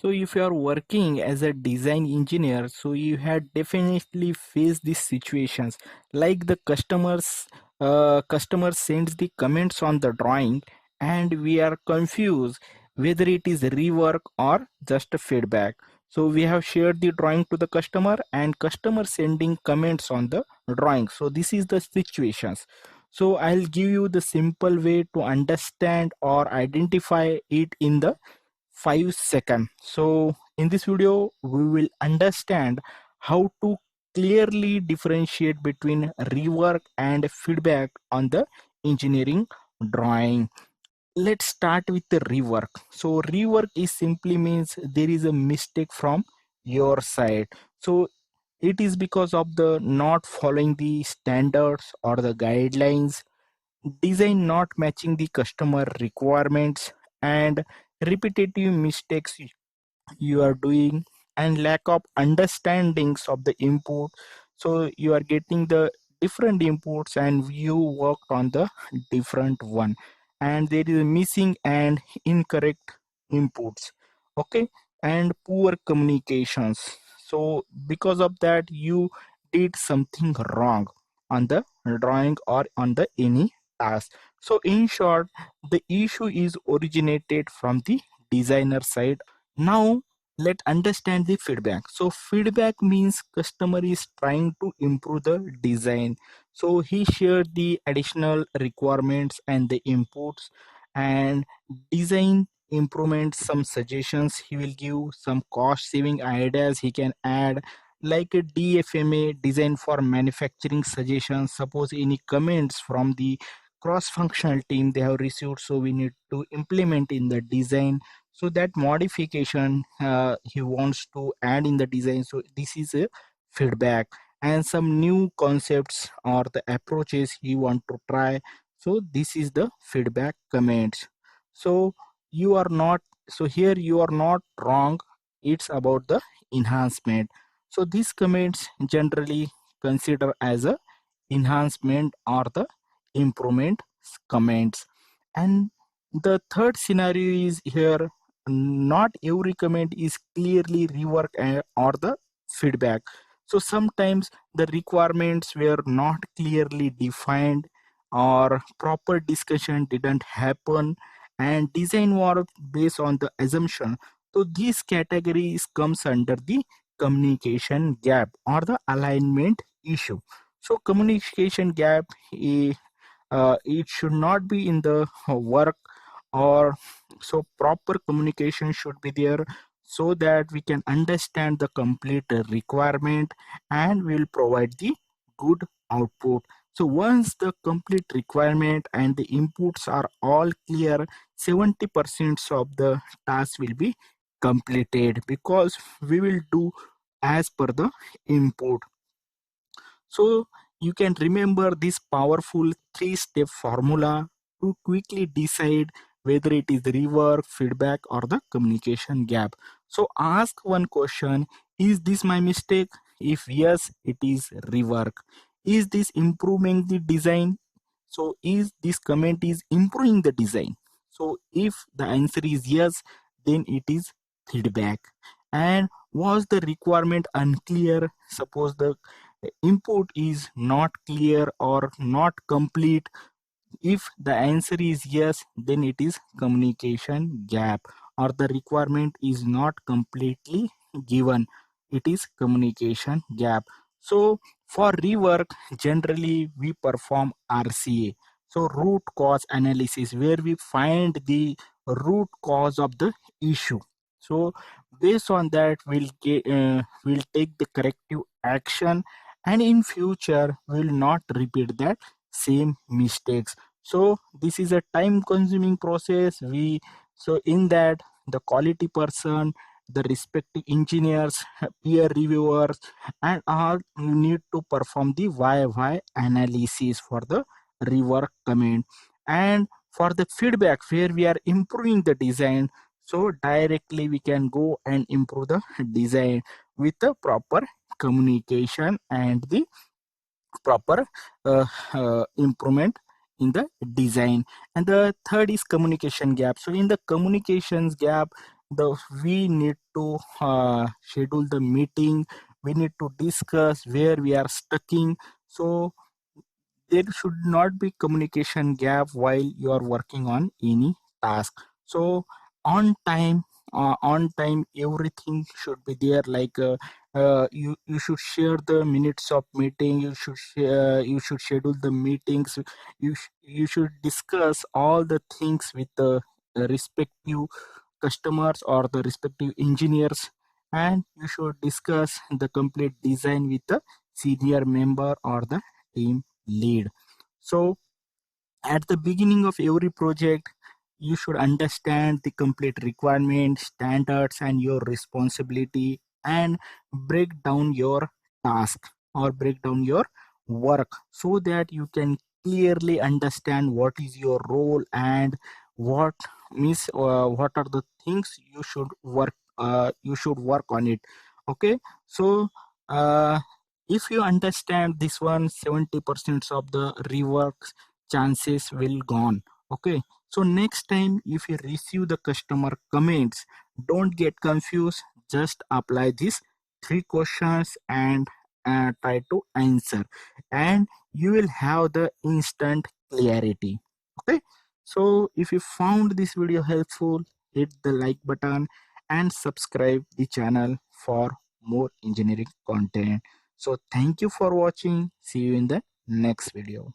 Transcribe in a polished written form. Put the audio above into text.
So if you are working as a design engineer, so you had definitely faced these situations like the customer sends the comments on the drawing and we are confused whether it is rework or just a feedback. So we have shared the drawing to the customer and customer sending comments on the drawing. So this is the situations. So I'll give you the simple way to understand or identify it in the 5 seconds. So in this video, we will understand how to clearly differentiate between rework and feedback on the engineering drawing. Let's start with the rework. So rework is simply means there is a mistake from your side. So it is because of the not following the standards or the guidelines, design not matching the customer requirements, and repetitive mistakes you are doing, and lack of understandings of the input. So you are getting the different inputs and you worked on the different one, and there is a missing and incorrect inputs. Okay, and poor communications. So because of that you did something wrong on the drawing or on the any task. So in short, the issue is originated from the designer side. Now let's understand the feedback. So feedback means customer is trying to improve the design. So he shared the additional requirements and the inputs and design improvements, some suggestions he will give, some cost saving ideas he can add, like a DFMA, design for manufacturing suggestions. Suppose any comments from the cross functional team they have received, so we need to implement in the design. So that modification he wants to add in the design, so this is a feedback. And some new concepts or the approaches he want to try, so this is the feedback comments. So you are not, so here you are not wrong, it's about the enhancement. So these comments generally consider as a enhancement or the improvement comments. And the third scenario is here, not every comment is clearly rework or the feedback. So sometimes the requirements were not clearly defined or proper discussion didn't happen and design was based on the assumption. So these categories comes under the communication gap or the alignment issue. So communication gap, it should not be in the work, or so proper communication should be there so that we can understand the complete requirement and will provide the good output. So once the complete requirement and the inputs are all clear, 70% of the task will be completed because we will do as per the input. So you can remember this powerful three-step formula to quickly decide whether it is rework, feedback, or the communication gap. So ask one question: is this my mistake? If yes, it is rework. Is this improving the design? So is this comment is improving the design? So if the answer is yes, then it is feedback. And was the requirement unclear? Suppose the input is not clear or not complete. If the answer is yes, then it is communication gap, or the requirement is not completely given, it is communication gap. So for rework, generally we perform RCA, so root cause analysis, where we find the root cause of the issue. So based on that, we'll take the corrective action, and in future will not repeat that same mistakes. So this is a time consuming process. We, so in that, the quality person, the respective engineers, peer reviewers, and all need to perform the YY analysis for the rework comment. And for the feedback where we are improving the design, so directly we can go and improve the design with the proper communication and the proper improvement in the design. And the third is communication gap. So in the communications gap, the we need to schedule the meeting, we need to discuss where we are stucking. So there should not be communication gap while you are working on any task. So on time, on time everything should be there, like you should share the minutes of meeting, you should schedule the meetings, you should discuss all the things with the respective customers or the respective engineers, and you should discuss the complete design with the senior member or the team lead. So at the beginning of every project, you should understand the complete requirement, standards, and your responsibility, and break down your task or break down your work so that you can clearly understand what is your role and what what are the things you should work on it. Okay, so uh, if you understand this one, 70% of the rework chances will gone. Okay, so next time if you receive the customer comments, don't get confused, just apply these three questions and try to answer, and you will have the instant clarity. Okay, so if you found this video helpful, hit the like button and subscribe the channel for more engineering content. So thank you for watching, see you in the next video.